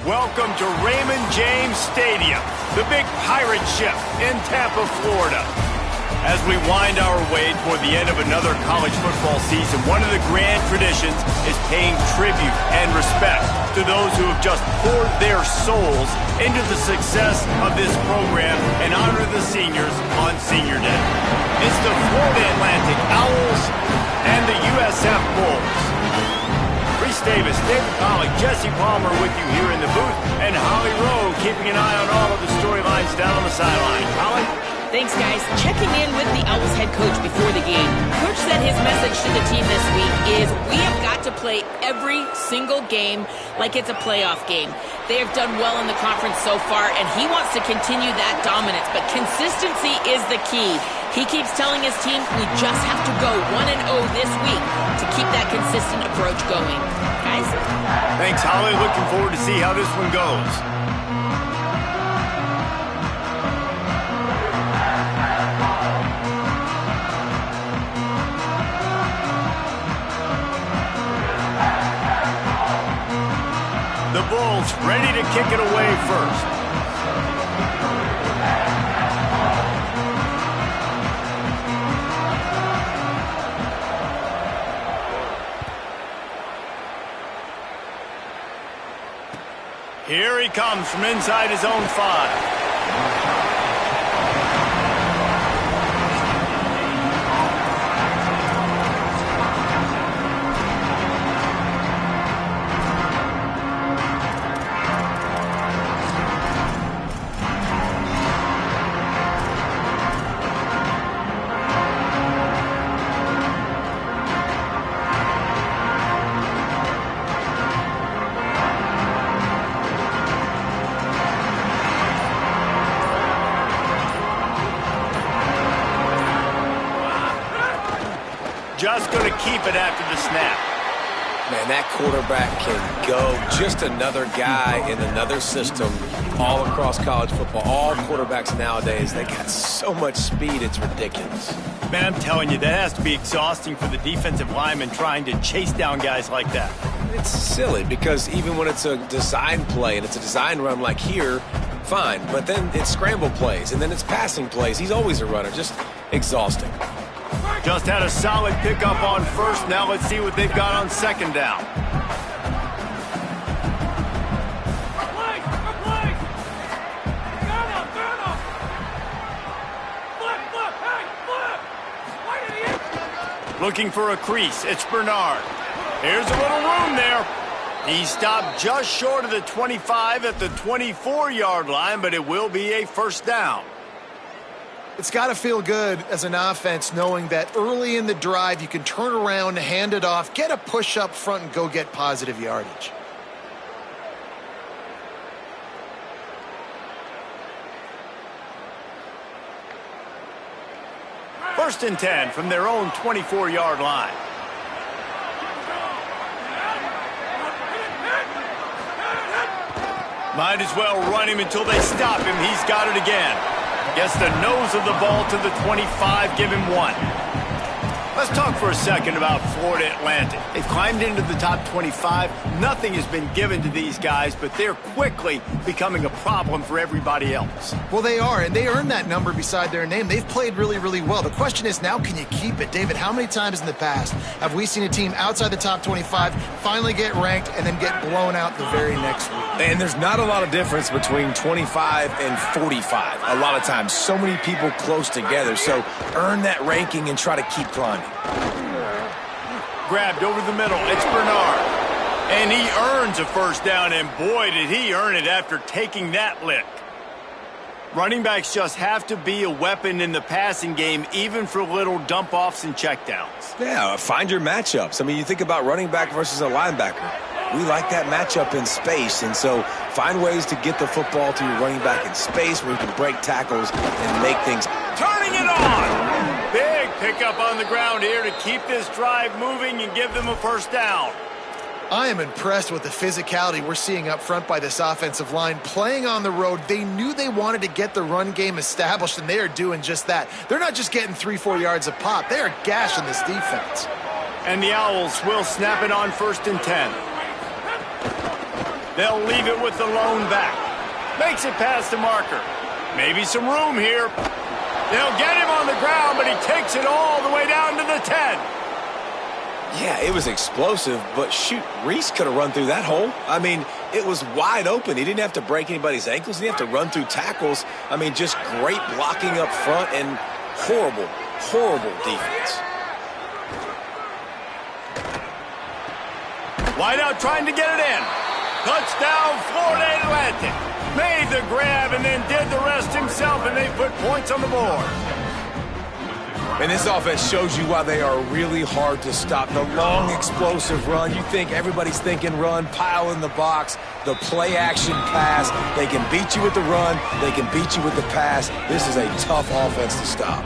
Welcome to Raymond James Stadium, the big pirate ship in Tampa, Florida. As we wind our way toward the end of another college football season, one of the grand traditions is paying tribute and respect to those who have just poured their souls into the success of this program and honor the seniors on Senior Day. It's the Florida Atlantic Owls and the USF Bulls. Reese Davis, David Pollack, Jesse Palmer with you here in the booth, and Holly Rowe keeping an eye on all of the storylines down on the sideline. Holly? Thanks, guys. Checking in with the Owls head coach before the game. Coach said his message to the team this week is we have got to play every single game like it's a playoff game. They have done well in the conference so far, and he wants to continue that dominance, but consistency is the key. He keeps telling his team we just have to go 1-0 this week to keep that consistent approach going. Guys? Thanks, Holly. Looking forward to see how this one goes. The Bulls ready to kick it away first. Here he comes from inside his own 5. Just going to keep it after the snap. Man, that quarterback can go. Just another guy in another system all across college football. All quarterbacks nowadays, they got so much speed, it's ridiculous. Man, I'm telling you, that has to be exhausting for the defensive lineman trying to chase down guys like that. It's silly because even when it's a design play and it's a design run like here, fine. But then it's scramble plays and then it's passing plays. He's always a runner. Just exhausting. Just had a solid pickup on first. Now let's see what they've got on second down. Looking for a crease. It's Bernard. Here's a little room there. He stopped just short of the 25 at the 24-yard line, but it will be a first down. It's got to feel good as an offense knowing that early in the drive you can turn around, hand it off, get a push up front, and go get positive yardage. First and 10 from their own 24-yard line. Might as well run him until they stop him. He's got it again. Gets the nose of the ball to the 25, give him 1. Let's talk for a second about Florida Atlantic. They've climbed into the top 25. Nothing has been given to these guys, but they're quickly becoming a problem for everybody else. Well, they are, and they earned that number beside their name. They've played really, really well. The question is now, can you keep it? David, how many times in the past have we seen a team outside the top 25 finally get ranked and then get blown out the very next week? And there's not a lot of difference between 25 and 45 a lot of times. So many people close together. So earn that ranking and try to keep climbing. Grabbed over the middle. It's Bernard. And he earns a first down, and boy, did he earn it after taking that lick. Running backs just have to be a weapon in the passing game, even for little dump-offs and checkdowns. Yeah, find your matchups. I mean, you think about running back versus a linebacker. We like that matchup in space, and so find ways to get the football to your running back in space where you can break tackles and make things. Turning it on! Big pickup on the ground here to keep this drive moving and give them a first down. I am impressed with the physicality we're seeing up front by this offensive line. Playing on the road, they knew they wanted to get the run game established, and they are doing just that. They're not just getting 3-4 yards a pop. They are gashing this defense. And the Owls will snap it on first and 10. They'll leave it with the lone back. Makes it past the marker. Maybe some room here. They'll get him on the ground, but he takes it all the way down to the 10. Yeah, it was explosive, but shoot, Reese could have run through that hole. I mean, it was wide open. He didn't have to break anybody's ankles. He didn't have to run through tackles. I mean, just great blocking up front and horrible, horrible defense. Wide out trying to get it in. Touchdown, Florida Atlantic. Made the grab and then did the rest himself, and they put points on the board. And this offense shows you why they are really hard to stop. The long, explosive run. You think everybody's thinking run, pile in the box, the play-action pass. They can beat you with the run. They can beat you with the pass. This is a tough offense to stop.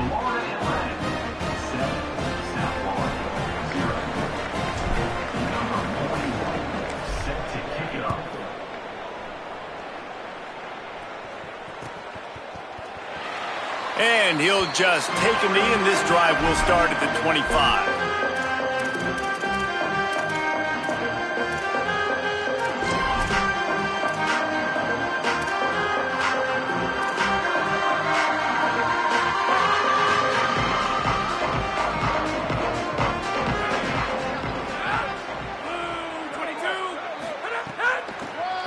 And he'll just take a knee, and this drive will start at the 25.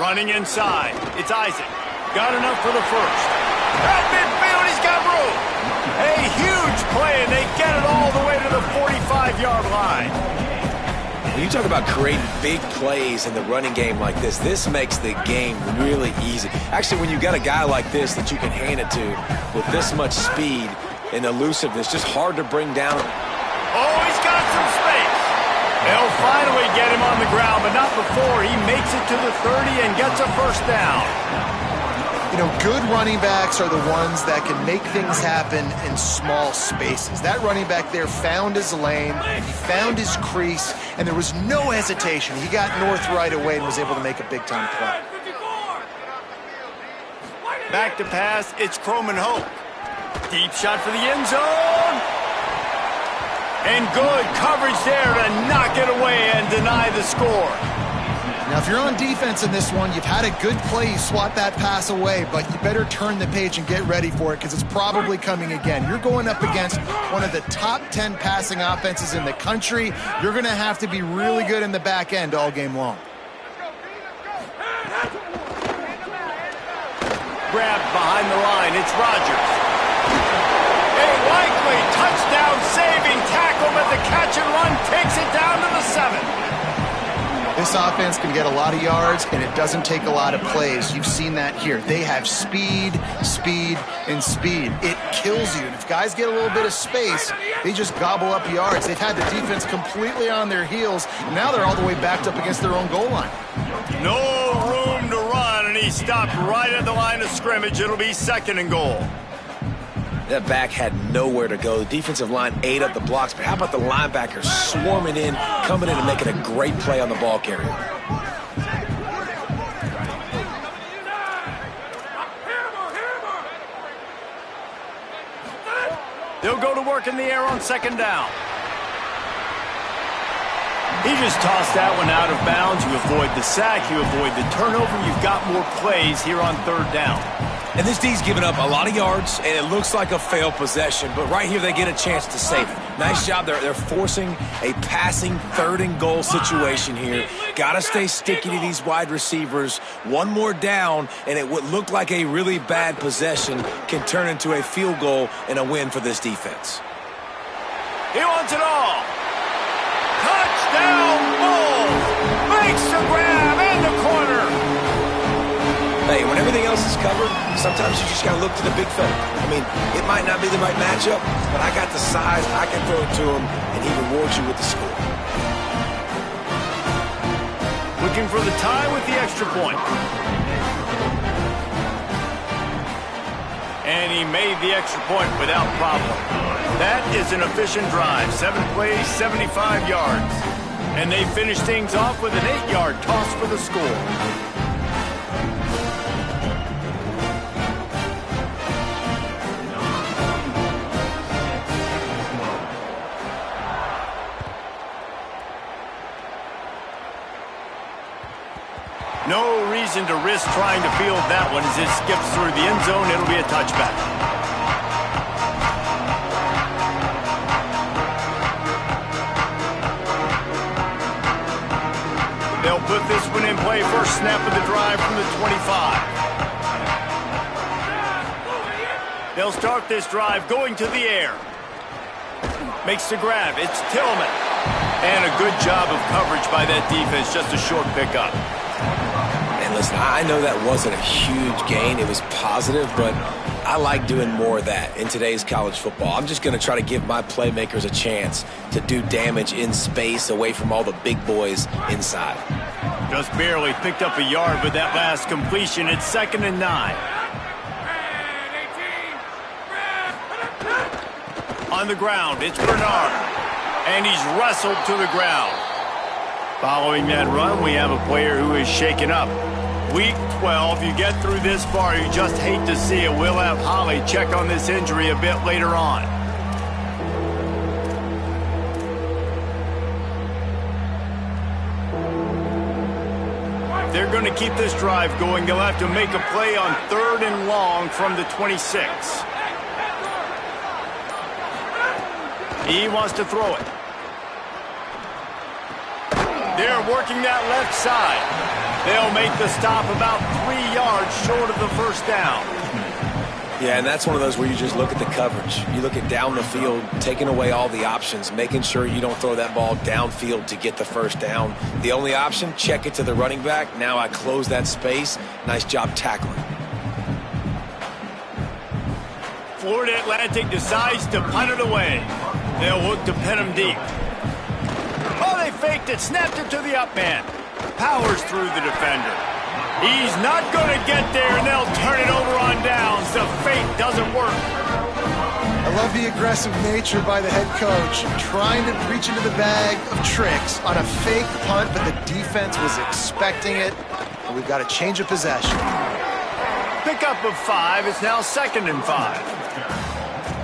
Running inside. It's Isaac. Got enough for the first. At midfield, he's got room. A huge play, and they get it all the way to the 45-yard line. When you talk about creating big plays in the running game like this makes the game really easy. Actually, when you've got a guy like this that you can hand it to with this much speed and elusiveness, just hard to bring down. Oh, he's got some space. They'll finally get him on the ground, but not before he makes it to the 30 and gets a first down. You know, good running backs are the ones that can make things happen in small spaces. That running back there found his lane, he found his crease, and there was no hesitation. He got north right away and was able to make a big-time play. Back to pass, it's Croman Hope. Deep shot for the end zone. And good coverage there to knock it away and deny the score. Now, if you're on defense in this one, you've had a good play, you swat that pass away, but you better turn the page and get ready for it because it's probably coming again. You're going up against one of the top 10 passing offenses in the country. You're going to have to be really good in the back end all game long. Grabbed behind the line, it's Rodgers. A likely touchdown-saving tackle, but the catch and run takes it down to the 7. This offense can get a lot of yards, and it doesn't take a lot of plays. You've seen that here. They have speed, speed, and speed. It kills you. And if guys get a little bit of space, they just gobble up yards. They've had the defense completely on their heels, and now they're all the way backed up against their own goal line. No room to run, and he stopped right at the line of scrimmage. It'll be 2nd and goal. That back had nowhere to go. The defensive line ate up the blocks, but how about the linebackers swarming in, coming in and making a great play on the ball carrier? They'll go to work in the air on 2nd down. He just tossed that one out of bounds. You avoid the sack, you avoid the turnover. You've got more plays here on 3rd down. And this D's given up a lot of yards, and it looks like a failed possession. But right here, they get a chance to save it. Nice job. They're forcing a passing 3rd and goal situation here. Got to stay sticky to these wide receivers. One more down, and it would look like a really bad possession can turn into a field goal and a win for this defense. He wants it all. Touchdown, Bulls. Makes the grab in the corner. Hey, when everything else is covered, sometimes you just got to look to the big fella. I mean, it might not be the right matchup, but I got the size, I can throw it to him, and he rewards you with the score. Looking for the tie with the extra point. And he made the extra point without problem. That is an efficient drive. 7 plays, 75 yards. And they finish things off with an 8-yard toss for the score. No reason to risk trying to field that one as it skips through the end zone. It'll be a touchback. They'll put this one in play. First snap of the drive from the 25. They'll start this drive going to the air. Makes the grab. It's Tillman. And a good job of coverage by that defense. Just a short pickup. And listen, I know that wasn't a huge gain. It was positive, but I like doing more of that in today's college football. I'm just going to try to give my playmakers a chance to do damage in space away from all the big boys inside. Just barely picked up a yard with that last completion. It's 2nd and 9. On the ground, it's Bernard. And he's wrestled to the ground. Following that run, we have a player who is shaken up. Week 12, you get through this far, you just hate to see it. We'll have Holly check on this injury a bit later on. They're going to keep this drive going. They'll have to make a play on 3rd and long from the 26. He wants to throw it. They're working that left side. They'll make the stop about 3 yards short of the first down. Yeah, and that's one of those where you just look at the coverage. You look at down the field, taking away all the options, making sure you don't throw that ball downfield to get the first down. The only option, check it to the running back. Now I close that space. Nice job tackling. Florida Atlantic decides to punt it away. They'll look to pin him deep. Oh, they faked it, snapped it to the up man. Powers through the defender. He's not going to get there, and they'll turn it over on downs. The fake doesn't work. I love the aggressive nature by the head coach, trying to reach into the bag of tricks on a fake punt, but the defense was expecting it, and we've got a change of possession. Pickup of 5. It's now 2nd and 5.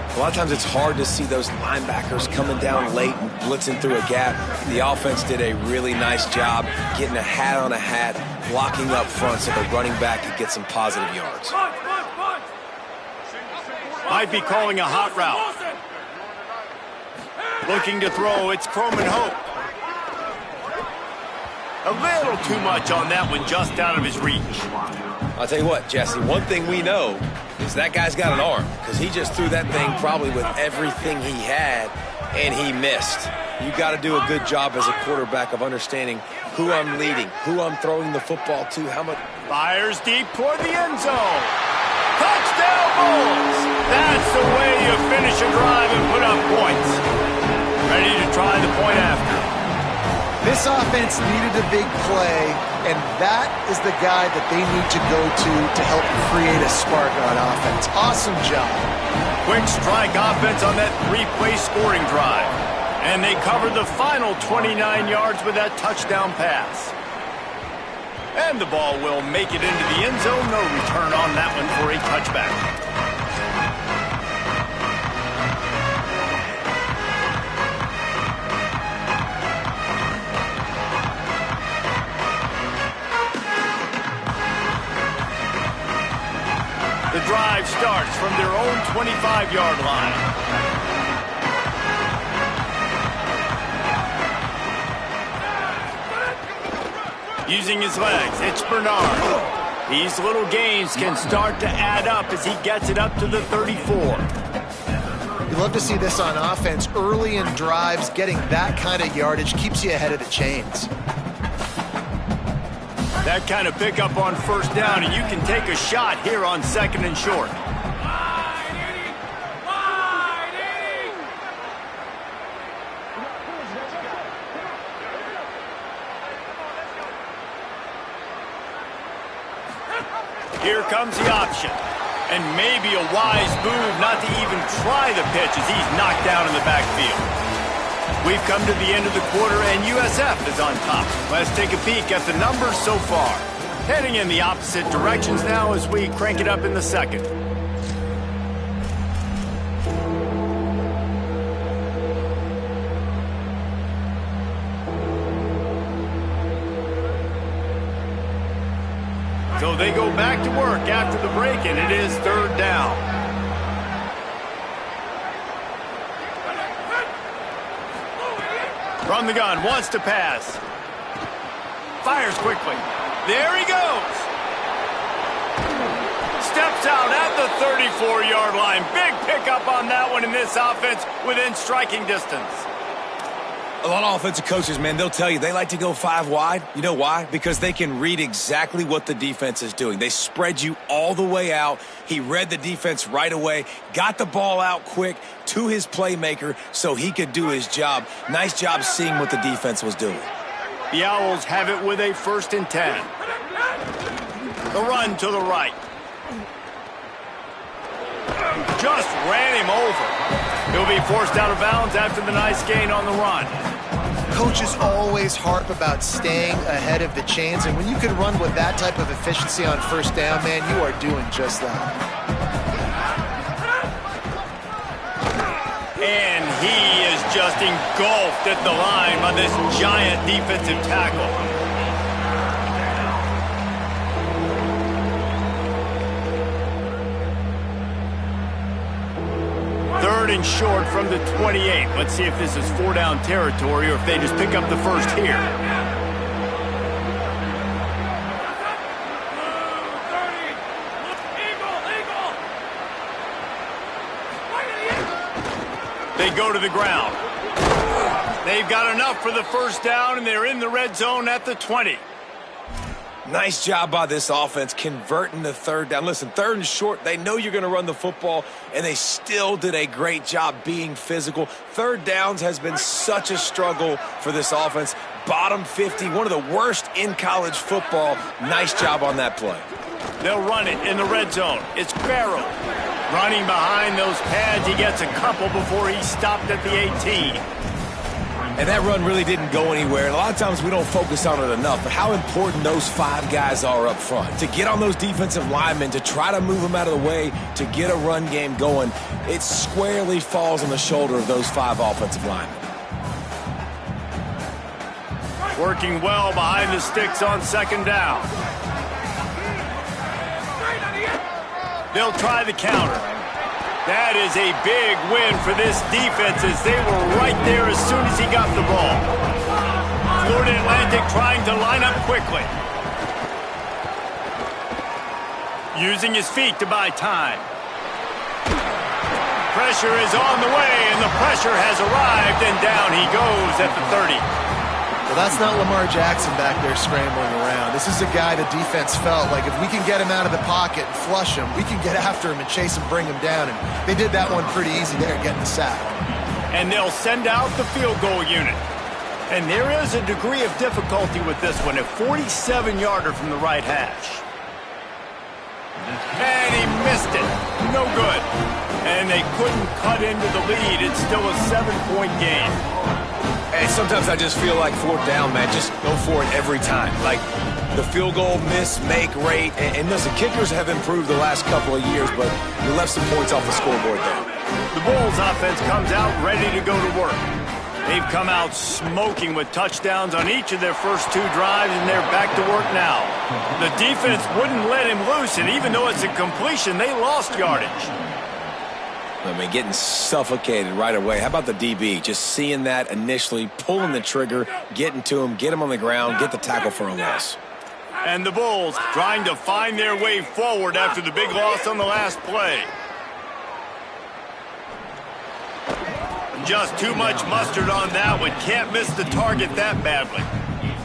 A lot of times it's hard to see those linebackers coming down late and blitzing through a gap. The offense did a really nice job getting a hat on a hat, blocking up front so the running back could get some positive yards. Might be calling a hot route. Looking to throw, it's Croman Hope. A little too much on that one, just out of his reach. I'll tell you what, Jesse, one thing we know is that guy's got an arm, because he just threw that thing probably with everything he had, and he missed. You got to do a good job as a quarterback of understanding who I'm leading, who I'm throwing the football to, how much. Fires deep toward the end zone. Touchdown Bulls! That's the way you finish a drive and put up points. Ready to try the point after. This offense needed a big play, and that is the guy that they need to go to help create a spark on offense. Awesome job. Quick strike offense on that 3-play scoring drive. And they covered the final 29 yards with that touchdown pass. And the ball will make it into the end zone. No return on that one for a touchback. The drive starts from their own 25-yard line. Using his legs, it's Bernard. These little gains can start to add up as he gets it up to the 34. You love to see this on offense. Early in drives, getting that kind of yardage keeps you ahead of the chains. That kind of pickup on first down, and you can take a shot here on 2nd and short. Here comes the option. And maybe a wise move not to even try the pitch as he's knocked down in the backfield. We've come to the end of the quarter, and USF is on top. Let's take a peek at the numbers so far. Heading in the opposite directions now as we crank it up in the second. So they go back to work after the break, and it is third down. From the gun, wants to pass. Fires quickly. There he goes. Steps out at the 34-yard line. Big pickup on that one in this offense within striking distance. A lot of offensive coaches, man, they'll tell you they like to go 5 wide. You know why? Because they can read exactly what the defense is doing. They spread you all the way out. He read the defense right away, got the ball out quick to his playmaker so he could do his job. Nice job seeing what the defense was doing. The Owls have it with a 1st and 10. The run to the right. Just ran him over. He'll be forced out of bounds after the nice gain on the run. Coaches always harp about staying ahead of the chains, and when you can run with that type of efficiency on 1st down, man, you are doing just that. And he is just engulfed at the line by this giant defensive tackle. 3rd and short from the 28. Let's see if this is 4-down territory or if they just pick up the first here. They go to the ground. They've got enough for the 1st down, and they're in the red zone at the 20. Nice job by this offense converting the 3rd down. Listen, 3rd and short, they know you're going to run the football, and they still did a great job being physical. 3rd downs has been such a struggle for this offense. Bottom 50, one of the worst in college football. Nice job on that play. They'll run it in the red zone. It's Farrell. Running behind those pads, he gets a couple before he stopped at the 18. And that run really didn't go anywhere. And a lot of times we don't focus on it enough, but how important those 5 guys are up front. To get on those defensive linemen, to try to move them out of the way, to get a run game going, it squarely falls on the shoulder of those 5 offensive linemen. Working well behind the sticks on 2nd down. They'll try the counter. That is a big win for this defense as they were right there as soon as he got the ball. Florida Atlantic trying to line up quickly. Using his feet to buy time. Pressure is on the way, and the pressure has arrived, and down he goes at the 30. Well, that's not Lamar Jackson back there scrambling around. This is a guy the defense felt like if we can get him out of the pocket and flush him, we can get after him and chase him, bring him down. And they did that one pretty easy there, getting the sack. And they'll send out the field goal unit. And there is a degree of difficulty with this one, a 47-yarder from the right hash. And he missed it. No good. And they couldn't cut into the lead. It's still a 7-point game. And sometimes I just feel like 4th down, man, just go for it every time. Like the field goal miss, make rate. And listen, kickers have improved the last couple of years, but you left some points off the scoreboard there. The Bulls offense comes out ready to go to work. They've come out smoking with touchdowns on each of their first 2 drives, and they're back to work now. The defense wouldn't let him loose, and even though it's a completion, they lost yardage. I mean, getting suffocated right away. How about the DB? Just seeing that initially, pulling the trigger, getting to him, get him on the ground, get the tackle for a loss. And the Bulls trying to find their way forward after the big loss on the last play. Just too much mustard on that one. Can't miss the target that badly.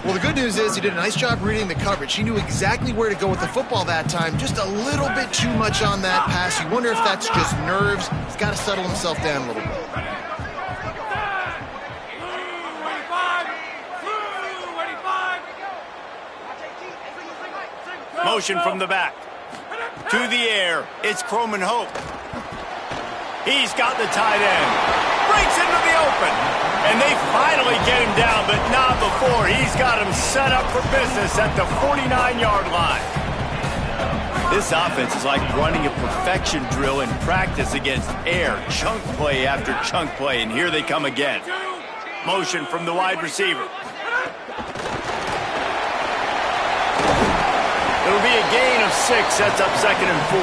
Well, the good news is he did a nice job reading the coverage. He knew exactly where to go with the football that time. Just a little bit too much on that pass. You wonder if that's just nerves. He's got to settle himself down a little bit. Motion from the back. To the air. It's Croman Hope. He's got the tight end. Breaks into the open. And they finally get him down, but not before. He's got him set up for business at the 49-yard line. This offense is like running a perfection drill in practice against air. Chunk play after chunk play, and here they come again. Motion from the wide receiver. The It'll be a gain of 6, sets up 2nd and 4.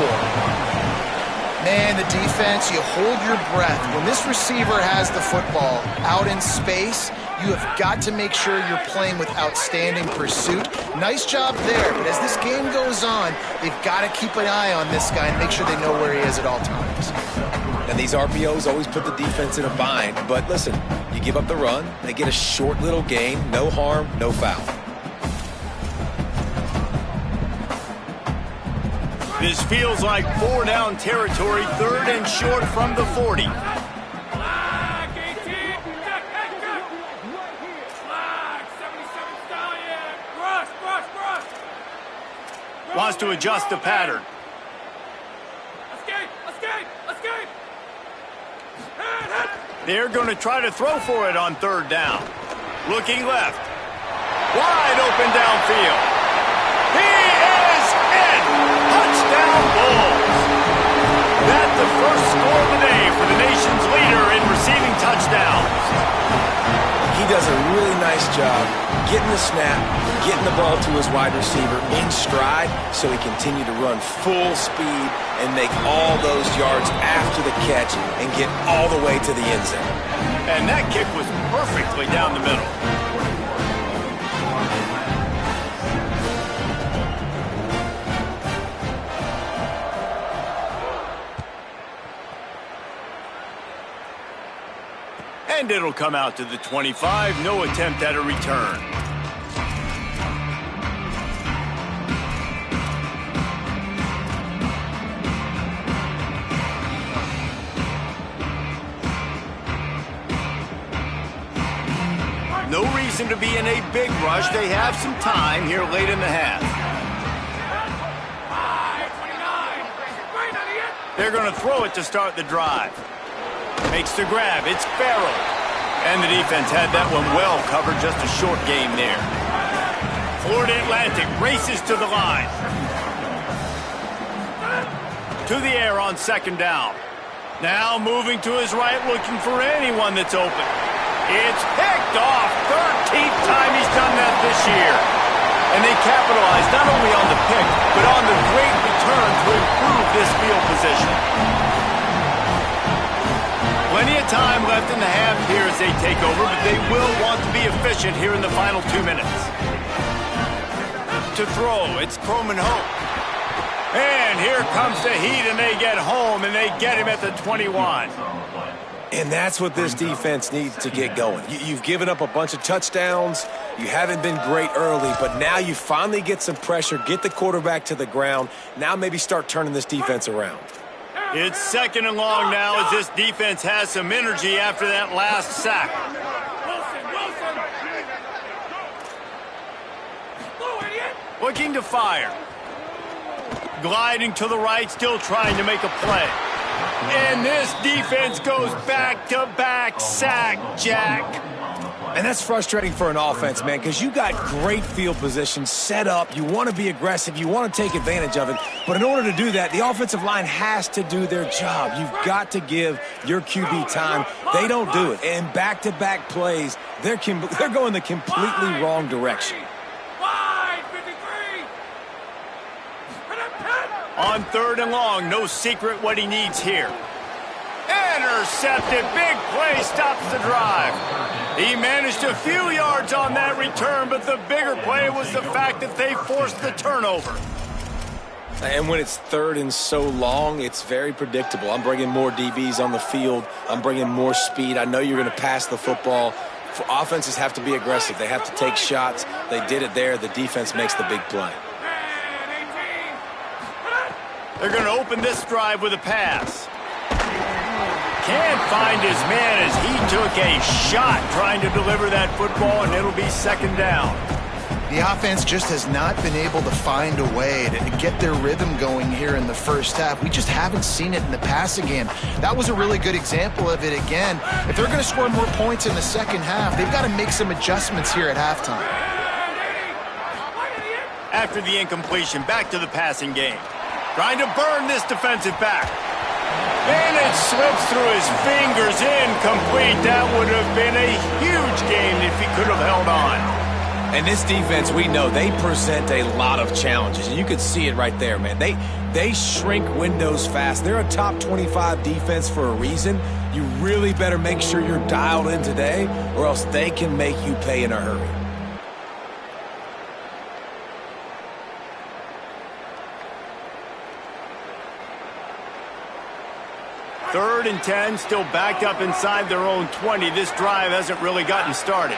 Man, the defense, you hold your breath. When this receiver has the football out in space, you have got to make sure you're playing with outstanding pursuit. Nice job there, but as this game goes on, they've got to keep an eye on this guy and make sure they know where he is at all times. And these RPOs always put the defense in a bind. But listen, you give up the run, they get a short little gain, no harm, no foul. This feels like 4-down territory, 3rd and short from the 40. Wants to adjust the pattern. They're going to try to throw for it on 3rd down. Looking left. Wide open downfield. He is in! Touchdown Bulls! That's the first score of the day for the nation's leader in receiving touchdowns. He does a really nice job getting the snap, getting the ball to his wide receiver in stride so he continue to run full speed and make all those yards after the catch and get all the way to the end zone. And that kick was perfectly down the middle. And it'll come out to the 25. No attempt at a return. No reason to be in a big rush. They have some time here late in the half. They're going to throw it to start the drive. Makes the grab. It's Farrell. And the defense had that one well covered. Just a short game there. Florida Atlantic races to the line. To the air on 2nd down. Now moving to his right, looking for anyone that's open. It's picked off. 13th time he's done that this year. And they capitalized not only on the pick, but on the great return to improve this field position. Plenty of time left in the half here as they take over, but they will want to be efficient here in the final 2 minutes. To throw, it's Croman Hope. And here comes the heat, and they get home, and they get him at the 21. And that's what this defense needs to get going. You've given up a bunch of touchdowns. You haven't been great early, but now you finally get some pressure, get the quarterback to the ground. Now maybe start turning this defense around. It's 2nd and long now as this defense has some energy after that last sack. Looking to fire. Gliding to the right, still trying to make a play. And this defense goes back-to-back sack, Jack. And that's frustrating for an offense, man, because you got great field position set up. You want to be aggressive. You want to take advantage of it. But in order to do that, the offensive line has to do their job. You've got to give your QB time. They don't do it. And back-to-back plays, they're going the completely wrong direction. On 3rd and long, no secret what he needs here. Intercepted, big play, stops the drive. He managed a few yards on that return, but the bigger play was the fact that they forced the turnover. And when it's 3rd and so long, it's very predictable. I'm bringing more DBs on the field. I'm bringing more speed. I know you're going to pass the football. Offenses have to be aggressive. They have to take shots. They did it there. The defense makes the big play. They're going to open this drive with a pass. Can't find his man as he took a shot trying to deliver that football, and it'll be 2nd down. The offense just has not been able to find a way to get their rhythm going here in the first half. We just haven't seen it in the passing game. That was a really good example of it again. If they're going to score more points in the second half, they've got to make some adjustments here at halftime. After the incompletion, back to the passing game. Trying to burn this defensive back. And it slips through his fingers, incomplete. That would have been a huge gain if he could have held on. And this defense, we know, they present a lot of challenges. And you can see it right there, man. They shrink windows fast. They're a top 25 defense for a reason. You really better make sure you're dialed in today, or else they can make you pay in a hurry. Third and 10, still backed up inside their own 20. This drive hasn't really gotten started.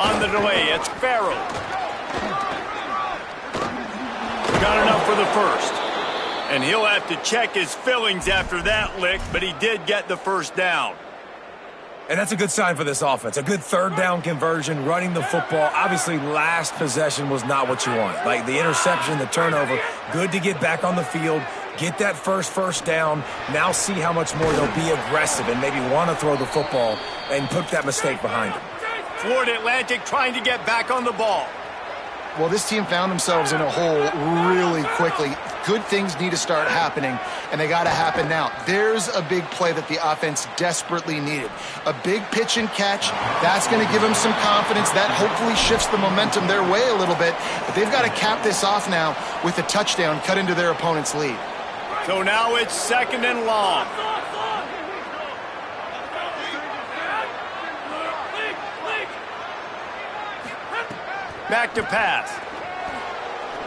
On the delay, it's Farrell. Got enough for the first. And he'll have to check his fillings after that lick, but he did get the first down. And that's a good sign for this offense. A good third down conversion, running the football. Obviously, last possession was not what you want. Like the interception, the turnover, good to get back on the field, get that first down. Now see how much more they'll be aggressive and maybe want to throw the football and put that mistake behind them. Florida Atlantic trying to get back on the ball. Well, this team found themselves in a hole really quickly. Good things need to start happening, and they got to happen now. There's a big play that the offense desperately needed. A big pitch and catch. That's going to give them some confidence. That hopefully shifts the momentum their way a little bit. But they've got to cap this off now with a touchdown cut into their opponent's lead. So now it's second and long. Back to pass.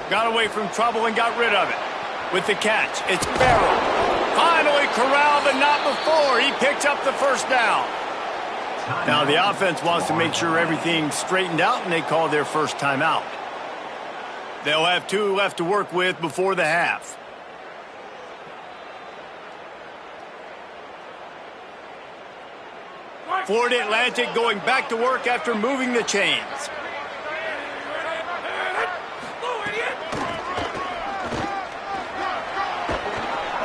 Got away from trouble and got rid of it. With the catch, it's Farrell. Finally corralled, but not before. He picks up the first down. Now the offense wants to make sure everything's straightened out, and they call their first timeout. They'll have 2 left to work with before the half. Florida Atlantic going back to work after moving the chains.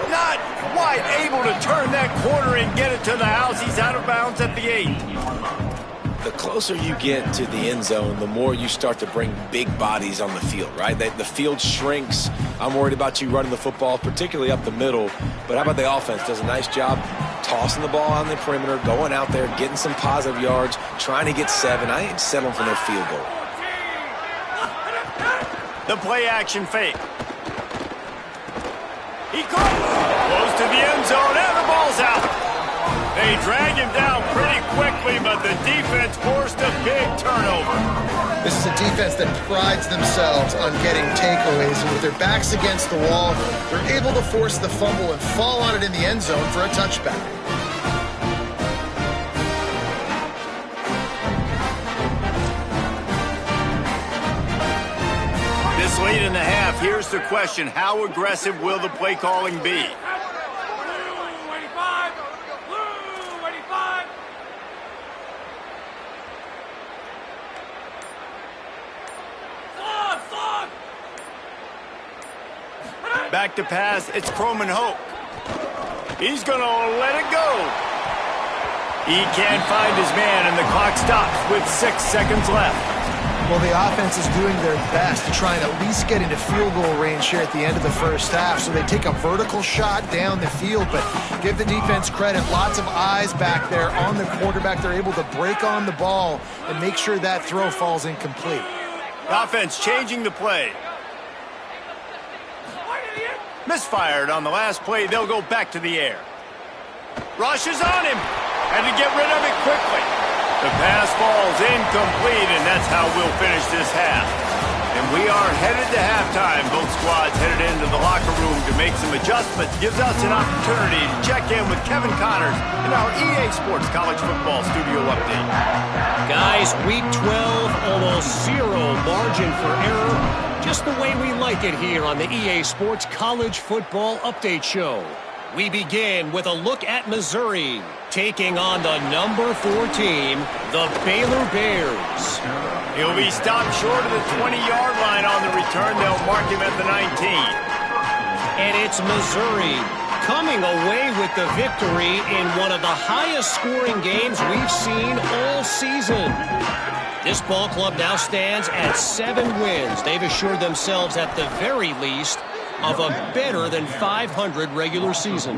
Not quite able to turn that corner and get it to the house. He's out of bounds at the 8. The closer you get to the end zone, the more you start to bring big bodies on the field, right? The field shrinks. I'm worried about you running the football, particularly up the middle. But how about the offense? Does a nice job tossing the ball on the perimeter, going out there, getting some positive yards, trying to get 7. I ain't settling for no field goal. The play action fake. He caught close to the end zone, and the ball's out. They drag him down pretty quickly, but the defense forced a big turnover. This is a defense that prides themselves on getting takeaways, and with their backs against the wall, they're able to force the fumble and fall on it in the end zone for a touchback. This late in the half, here's the question. How aggressive will the play calling be? Back to pass, it's Croman Hoke. He's going to let it go. He can't find his man, and the clock stops with 6 seconds left. Well, the offense is doing their best to try and at least get into field goal range here at the end of the first half. So they take a vertical shot down the field, but give the defense credit. Lots of eyes back there on the quarterback. They're able to break on the ball and make sure that throw falls incomplete. The offense changing the play. Misfired on the last play. They'll go back to the air. Rush is on him. Had to get rid of it quickly. The pass falls incomplete, and that's how we'll finish this half. And we are headed to halftime. Both squads headed into the locker room to make some adjustments. Gives us an opportunity to check in with Kevin Connors in our EA Sports College Football Studio Update. Guys, Week 12, almost 0 margin for error. Just the way we like it here on the EA Sports College Football Update Show. We begin with a look at Missouri, taking on the number 4 team, the Baylor Bears. He'll be stopped short of the 20-yard line on the return. They'll mark him at the 19. And it's Missouri coming away with the victory in one of the highest-scoring games we've seen all season. This ball club now stands at 7 wins. They've assured themselves at the very least of a better than 500 regular season.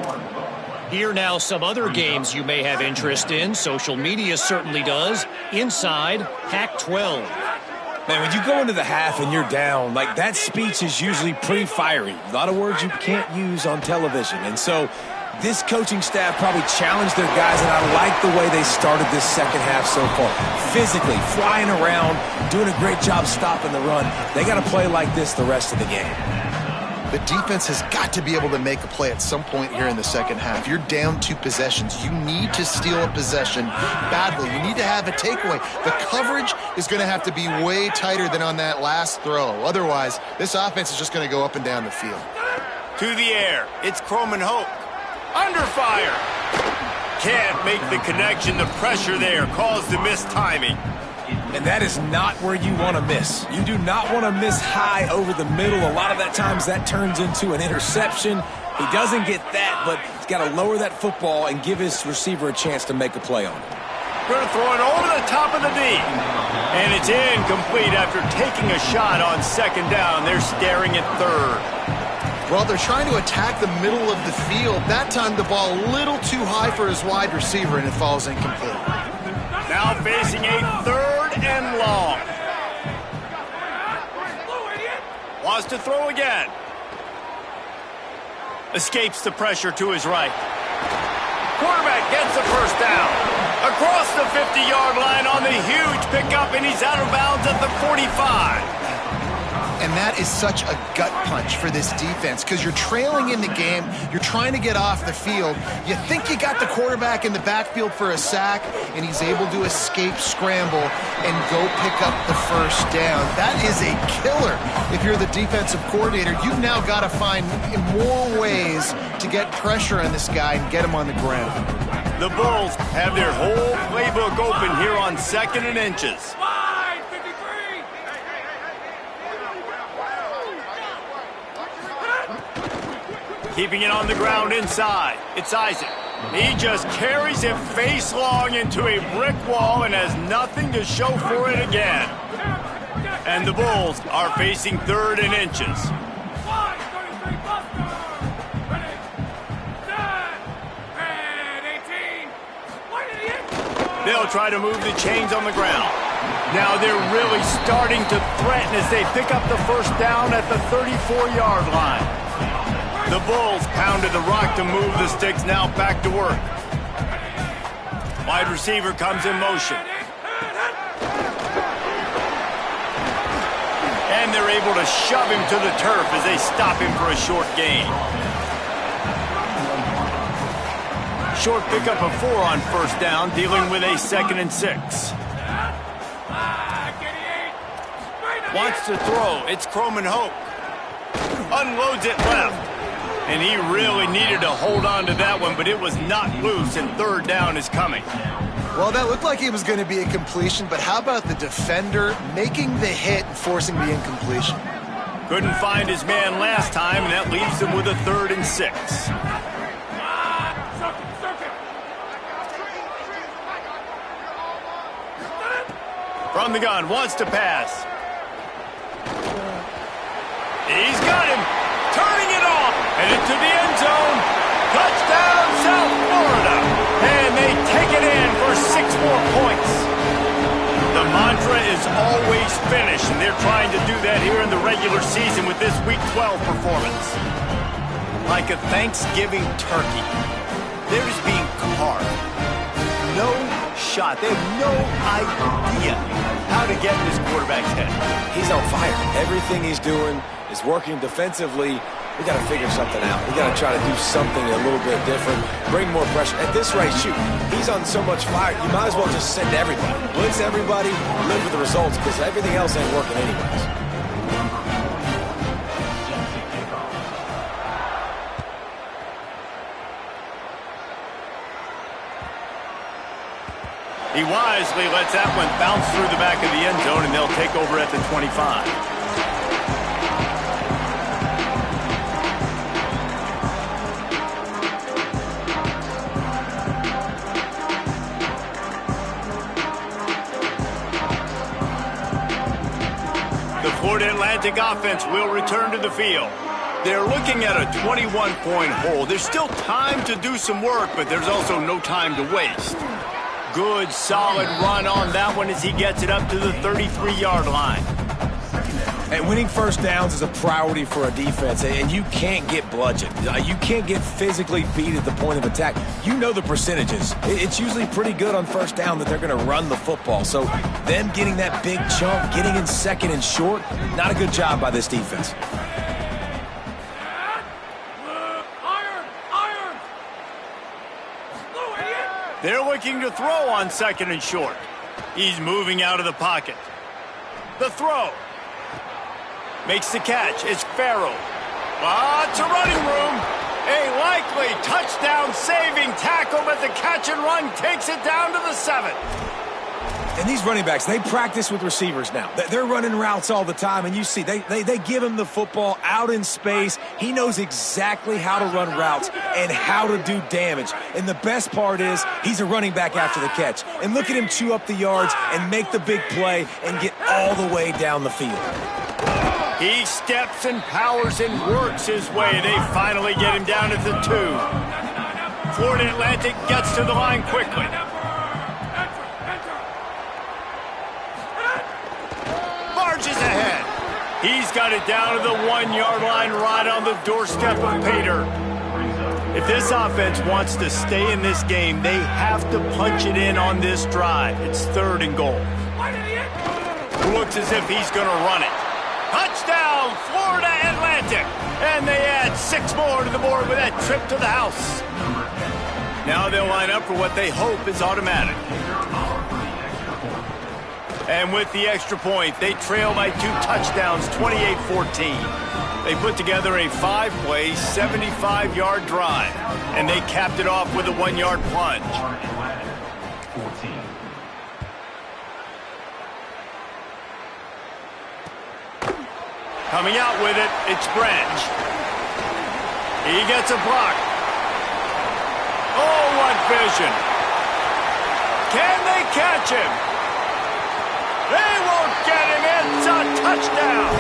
Here now some other games you may have interest in. Social media certainly does. Inside Pac-12. Man, when you go into the half and you're down, like that speech is usually pretty fiery. A lot of words you can't use on television. And so this coaching staff probably challenged their guys, and I like the way they started this second half so far. Physically, flying around, doing a great job stopping the run. They got to play like this the rest of the game. The defense has got to be able to make a play at some point here in the second half. You're down 2 possessions. You need to steal a possession badly. You need to have a takeaway. The coverage is going to have to be way tighter than on that last throw. Otherwise, this offense is just going to go up and down the field. To the air. It's Croman Hoke. Under fire. Can't make the connection. The pressure there caused the missed timing. And that is not where you want to miss. You do not want to miss high over the middle. A lot of that times that turns into an interception. He doesn't get that, but he's got to lower that football and give his receiver a chance to make a play on it. Going to throw it over the top of the knee. And it's incomplete after taking a shot on second down. They're staring at third. Well, they're trying to attack the middle of the field. That time the ball a little too high for his wide receiver, and it falls incomplete. Now facing a third and long. Wants to throw again. Escapes the pressure to his right. Quarterback gets the first down. Across the 50-yard line on the huge pickup, and he's out of bounds at the 45. And that is such a gut punch for this defense because you're trailing in the game. You're trying to get off the field. You think you got the quarterback in the backfield for a sack, and he's able to escape, scramble, and go pick up the first down. That is a killer. If you're the defensive coordinator, you've now got to find more ways to get pressure on this guy and get him on the ground. The Bulls have their whole playbook open here on 2nd and inches. Keeping it on the ground inside. It's Isaac. He just carries it face long into a brick wall and has nothing to show for it again. And the Bulls are facing 3rd and inches. They'll try to move the chains on the ground. Now they're really starting to threaten as they pick up the first down at the 34-yard line. The Bulls pounded the rock to move the sticks, now back to work. Wide receiver comes in motion. And they're able to shove him to the turf as they stop him for a short gain. Short pickup of 4 on first down, dealing with a 2nd and 6. Wants to throw. It's Croman Hoke. Unloads it left. And he really needed to hold on to that one, but it was not loose, and 3rd down is coming. Well, that looked like it was going to be a completion, but how about the defender making the hit and forcing the incompletion? Couldn't find his man last time, and that leaves him with a 3rd and 6. From the gun, wants to pass. He's got him. Turning it off. And into the end zone. Touchdown, South Florida. And they take it in for 6 more points. The mantra is always finish, and they're trying to do that here in the regular season with this Week 12 performance. Like a Thanksgiving turkey. They're just being carved. No shot. They have no idea how to get in this quarterback's head. He's on fire. Everything he's doing is working defensively. We got to figure something out. We got to try to do something a little bit different, bring more pressure. At this rate, shoot, he's on so much fire, you might as well just send everybody. Blitz everybody, live with the results, because everything else ain't working anyways. He wisely lets that one bounce through the back of the end zone, and they'll take over at the 25. The Florida Atlantic offense will return to the field. They're looking at a 21-point hole. There's still time to do some work, but there's also no time to waste. Good, solid run on that one as he gets it up to the 33-yard line. And winning first downs is a priority for a defense, and you can't get bludgeoned. You can't get physically beat at the point of attack. You know the percentages. It's usually pretty good on first down that they're going to run the football. So them getting that big chunk, getting in second and short, not a good job by this defense. They're looking to throw on second and short. He's moving out of the pocket. The throw. Makes the catch. It's Farrell. Lots of running room. A likely touchdown-saving tackle, but the catch and run takes it down to the 7. And these running backs, they practice with receivers now. They're running routes all the time, and you see, they give him the football out in space. He knows exactly how to run routes and how to do damage. And the best part is he's a running back after the catch. And look at him chew up the yards and make the big play and get all the way down the field. He steps and powers and works his way. They finally get him down at the 2. Florida Atlantic gets to the line quickly. Marches ahead. He's got it down to the 1-yard line right on the doorstep of Pater. If this offense wants to stay in this game, they have to punch it in on this drive. It's 3rd and goal. Looks as if he's going to run it. Touchdown, Florida Atlantic. And they add 6 more to the board with that trip to the house. Now they'll line up for what they hope is automatic. And with the extra point, they trail by 2 touchdowns, 28-14. They put together a 5-play, 75-yard drive. And they capped it off with a 1-yard plunge. Coming out with it, it's Branch. He gets a block. Oh, what vision. Can they catch him? They won't get him. It's a touchdown.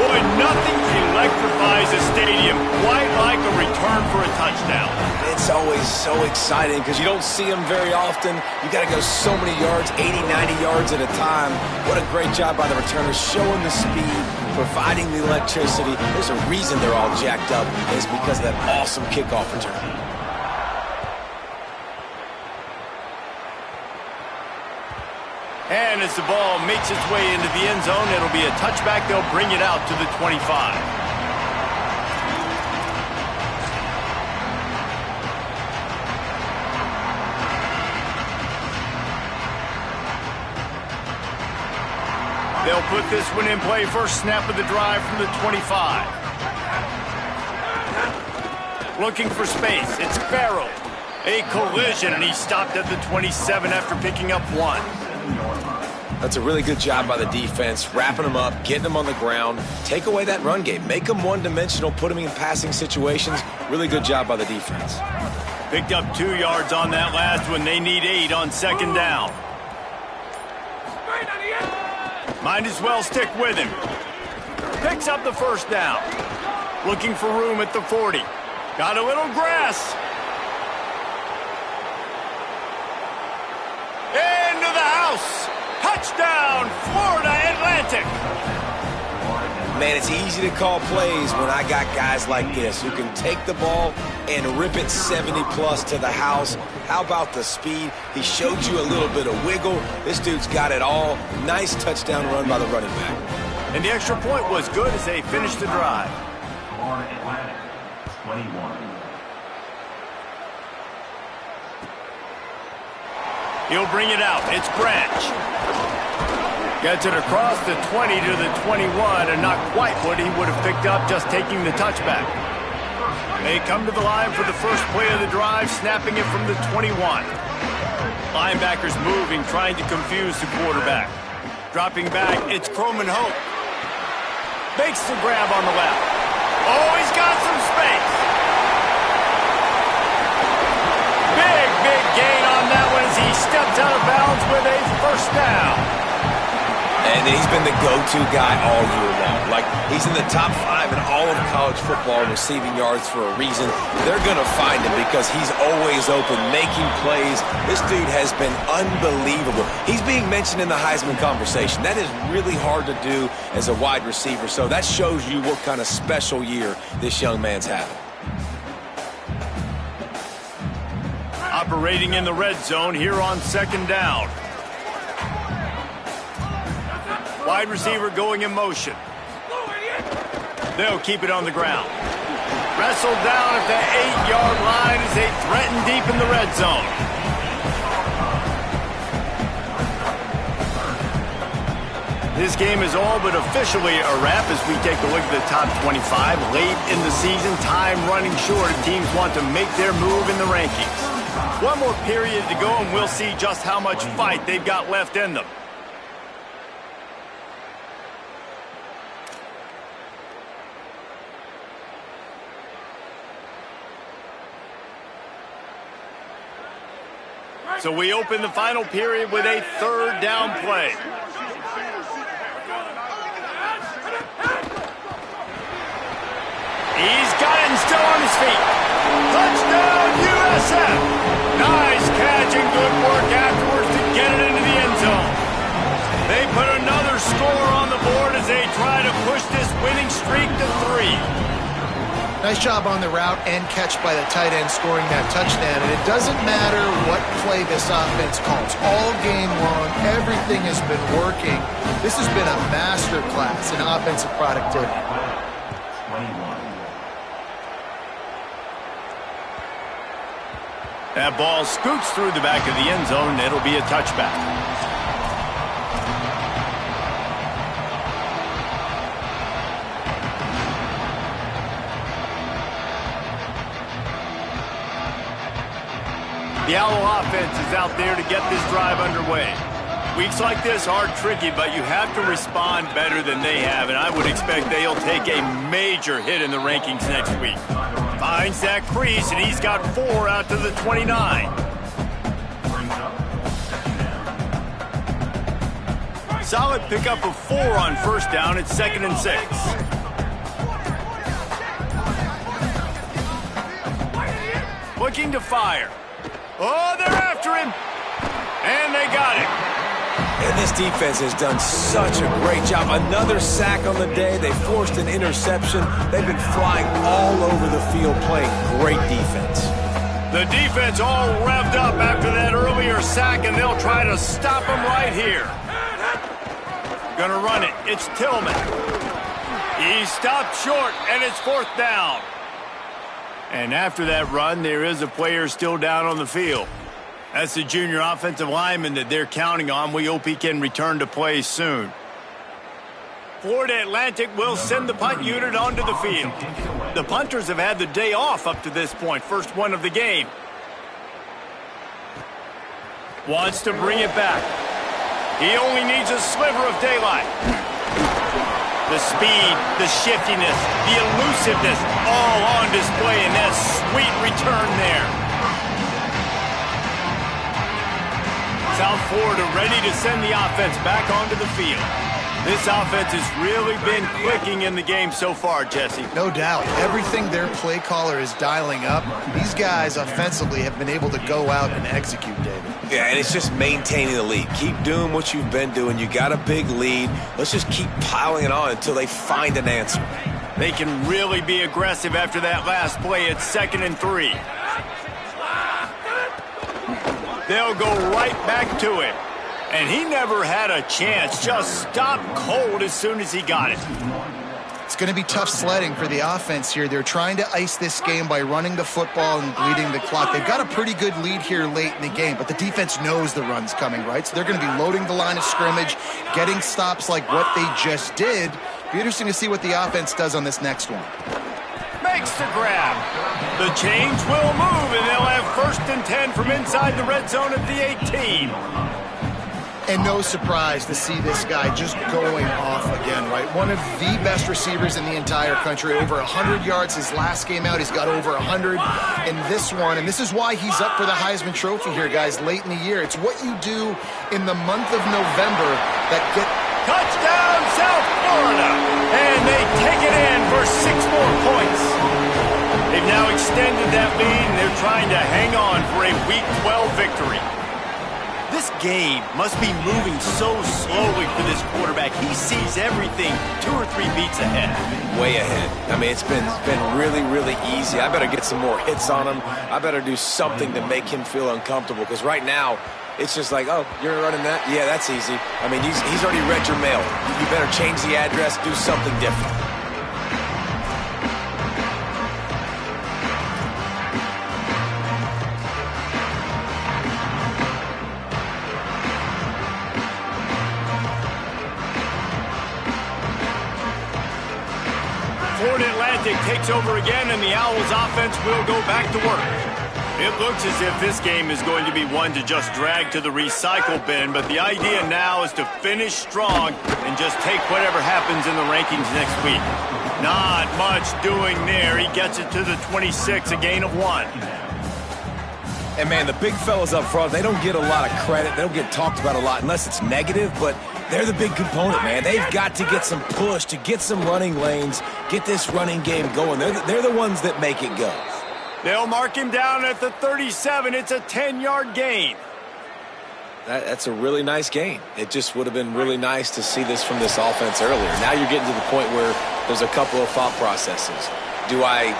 Boy, nothing electrifies a stadium quite like a return for a touchdown. It's always so exciting because you don't see them very often. You got to go so many yards, 80, 90 yards at a time. What a great job by the returners, showing the speed, providing the electricity. There's a reason they're all jacked up, and it's because of that awesome kickoff return. And as the ball makes its way into the end zone, it'll be a touchback. They'll bring it out to the 25. They'll put this one in play. First snap of the drive from the 25. Looking for space. It's Farrell. A collision, and he stopped at the 27 after picking up 1. That's a really good job by the defense, wrapping them up, getting them on the ground. Take away that run game. Make them one-dimensional, put them in passing situations. Really good job by the defense. Picked up 2 yards on that last one. They need 8 on second down. Might as well stick with him. Picks up the first down. Looking for room at the 40. Got a little grass. Into the house. Touchdown, Florida Atlantic. Man, it's easy to call plays when I got guys like this who can take the ball and rip it 70-plus to the house. How about the speed? He showed you a little bit of wiggle. This dude's got it all. Nice touchdown run by the running back. And the extra point was good as they finished the drive. Florida Atlantic, 21. He'll bring it out. It's Branch. Gets it across the 20 to the 21, and not quite what he would have picked up just taking the touchback. They come to the line for the first play of the drive, snapping it from the 21. Linebackers moving, trying to confuse the quarterback. Dropping back, it's Croman Hope. Makes the grab on the left. Oh, he's got some space. Big gain on that one as he steps out of bounds with a first down. And he's been the go-to guy all year long. Like, he's in the top 5 in all of college football receiving yards for a reason. They're going to find him because he's always open, making plays. This dude has been unbelievable. He's being mentioned in the Heisman conversation. That is really hard to do as a wide receiver. So that shows you what kind of special year this young man's having. Operating in the red zone here on 2nd down. Wide receiver going in motion. They'll keep it on the ground. Wrestled down at the 8-yard line as they threaten deep in the red zone. This game is all but officially a wrap as we take a look at the top 25. Late in the season, time running short, and teams want to make their move in the rankings. One more period to go, and we'll see just how much fight they've got left in them. So we open the final period with a 3rd down play. He's got it and still on his feet. Touchdown, USF. Nice catch and good work afterwards to get it into the end zone. They put another score on the board as they try to push this winning streak to 3. Nice job on the route and catch by the tight end scoring that touchdown. And it doesn't matter what play this offense calls. All game long, everything has been working. This has been a master class in offensive productivity. 21. That ball scoots through the back of the end zone, and it'll be a touchback. The Owl offense is out there to get this drive underway. Weeks like this are tricky, but you have to respond better than they have, and I would expect they'll take a major hit in the rankings next week. Finds that crease, and he's got 4 out to the 29. Solid pickup of 4 on 1st down. It's 2nd and 6. Looking to fire. Oh, they're after him. And they got him. And this defense has done such a great job. Another sack on the day. They forced an interception. They've been flying all over the field playing great defense. The defense all revved up after that earlier sack, and they'll try to stop him right here. Gonna run it. It's Tillman. He stopped short, and it's 4th down. And after that run, there is a player still down on the field. That's the junior offensive lineman that they're counting on. We hope he can return to play soon. Florida Atlantic will send the punt unit onto the field. The punters have had the day off up to this point. First one of the game. Wants to bring it back. He only needs a sliver of daylight. The speed, the shiftiness, the elusiveness, all on display in that sweet return there. South Florida ready to send the offense back onto the field. This offense has really been clicking in the game so far, Jesse. No doubt. Everything their play caller is dialing up, these guys offensively have been able to go out and execute, David. Yeah, and it's just maintaining the lead. Keep doing what you've been doing. You got a big lead. Let's just keep piling it on until they find an answer. They can really be aggressive after that last play. It's 2nd and 3. They'll go right back to it. And he never had a chance. Just stopped cold as soon as he got it. It's going to be tough sledding for the offense here. They're trying to ice this game by running the football and bleeding the clock. They've got a pretty good lead here late in the game, but the defense knows the run's coming, right? So they're going to be loading the line of scrimmage, getting stops like what they just did. Be interesting to see what the offense does on this next one. Makes the grab. The chains will move, and they'll have 1st and 10 from inside the red zone at the 18. And no surprise to see this guy just going off again, right? One of the best receivers in the entire country. Over 100 yards his last game out. He's got over 100 in this one. And this is why he's up for the Heisman Trophy here, guys, late in the year. It's what you do in the month of November that Touchdown, South Florida. And they take it in for 6 more points. They've now extended that lead, and they're trying to hang on for a Week 12 victory. This game must be moving so slowly for this quarterback. He sees everything 2 or 3 beats ahead. Way ahead. I mean, it's been really, really easy. I better get some more hits on him. I better do something to make him feel uncomfortable, because right now, it's just like, oh, you're running that? Yeah, that's easy. I mean, he's already read your mail. You better change the address, do something different. Florida Atlantic takes over again, and the Owls offense will go back to work. It looks as if this game is going to be one to just drag to the recycle bin, but the idea now is to finish strong and just take whatever happens in the rankings next week. Not much doing there. He gets it to the 26, a gain of 1. And, man, the big fellas up front, they don't get a lot of credit. They don't get talked about a lot unless it's negative, but they're the big component, man. They've got to get some push, to get some running lanes, get this running game going. They're the ones that make it go. They'll mark him down at the 37. It's a 10-yard gain. That's a really nice gain. It just would have been really nice to see this from this offense earlier. Now you're getting to the point where there's a couple of thought processes. Do I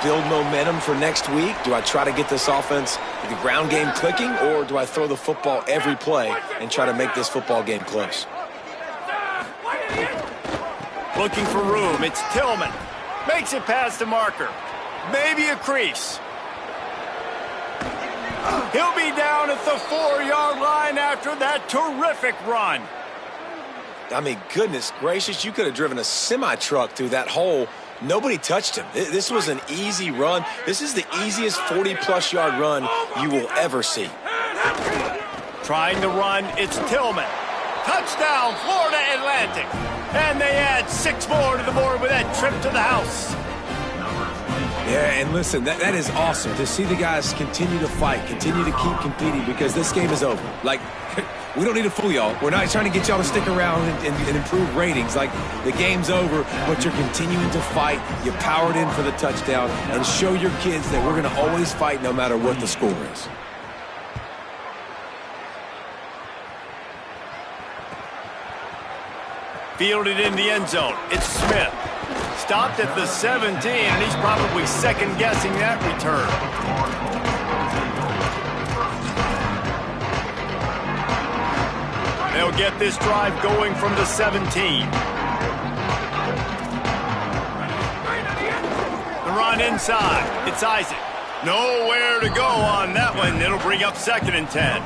build momentum for next week? Do I try to get this offense, the ground game clicking, or do I throw the football every play and try to make this football game close? Looking for room. It's Tillman. Makes it past the marker. Maybe a crease. He'll be down at the 4-yard line after that terrific run. I mean, goodness gracious, you could have driven a semi-truck through that hole. Nobody touched him. This was an easy run. This is the easiest 40-plus yard run you will ever see. Trying to run, it's Tillman. Touchdown, Florida Atlantic. And they add 6 more to the board with that trip to the house. Yeah, and listen, that is awesome to see the guys continue to fight, continue to keep competing, because this game is over. Like, we don't need to fool y'all. We're not trying to get y'all to stick around and improve ratings. Like, the game's over, but you're continuing to fight. You powered in for the touchdown, and show your kids that we're going to always fight no matter what the score is. Fielded in the end zone. It's Smith. Stopped at the 17, and he's probably second-guessing that return. They'll get this drive going from the 17. The run inside. It's Isaac. Nowhere to go on that one. It'll bring up 2nd and 10.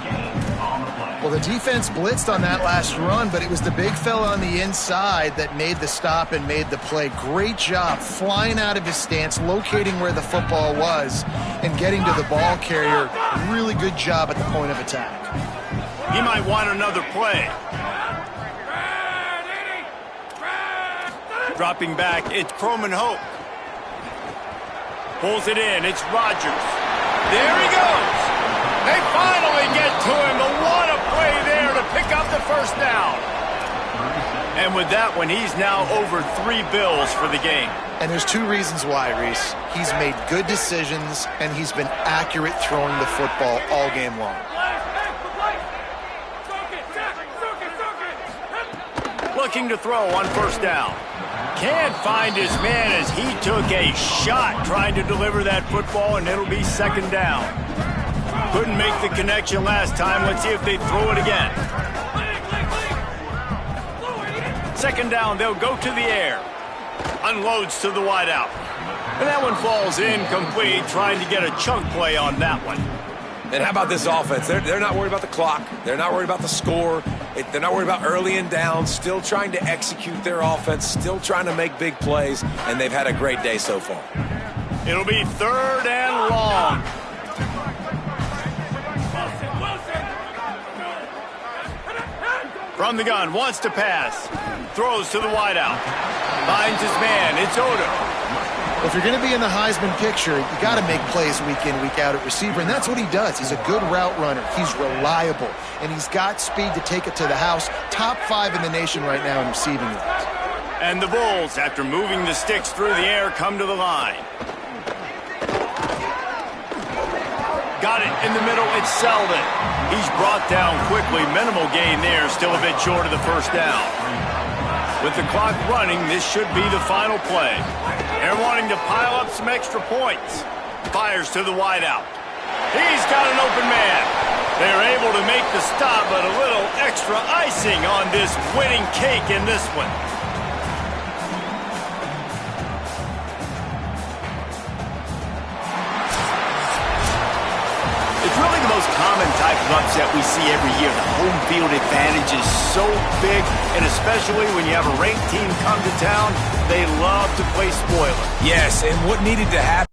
Well, the defense blitzed on that last run, but it was the big fella on the inside that made the stop and made the play. Great job flying out of his stance, locating where the football was, and getting to the ball carrier. Really good job at the point of attack. He might want another play. Dropping back, it's Croman Hope. Pulls it in, it's Rodgers. There he goes. They finally get to him, but what a play there to pick up the first down. And with that one, he's now over 3 bills for the game. And there's 2 reasons why, Reese. He's made good decisions, and he's been accurate throwing the football all game long. Looking to throw on first down. Can't find his man as he took a shot trying to deliver that football, and it'll be 2nd down. Couldn't make the connection last time. Let's see if they throw it again. 2nd down, they'll go to the air. Unloads to the wideout. And that one falls incomplete, trying to get a chunk play on that one. And how about this offense? They're not worried about the clock. They're not worried about the score. They're not worried about early and down. Still trying to execute their offense. Still trying to make big plays. And they've had a great day so far. It'll be 3rd and long. From the gun, wants to pass. Throws to the wideout. Finds his man. It's Odom. If you're going to be in the Heisman picture, you got to make plays week in, week out at receiver, and that's what he does. He's a good route runner. He's reliable, and he's got speed to take it to the house. Top 5 in the nation right now in receiving yards. And the Bulls, after moving the sticks through the air, come to the line. Got it in the middle. It's Selden. He's brought down quickly. Minimal gain there. Still a bit short of the first down. With the clock running, this should be the final play. They're wanting to pile up some extra points. Fires to the wideout. He's got an open man. They're able to make the stop, but a little extra icing on this winning cake in this one. It's really the most common type of upset we see every year. The home field advantage is so big, and especially when you have a ranked team come to town, they love to play spoiler. Yes, and what needed to happen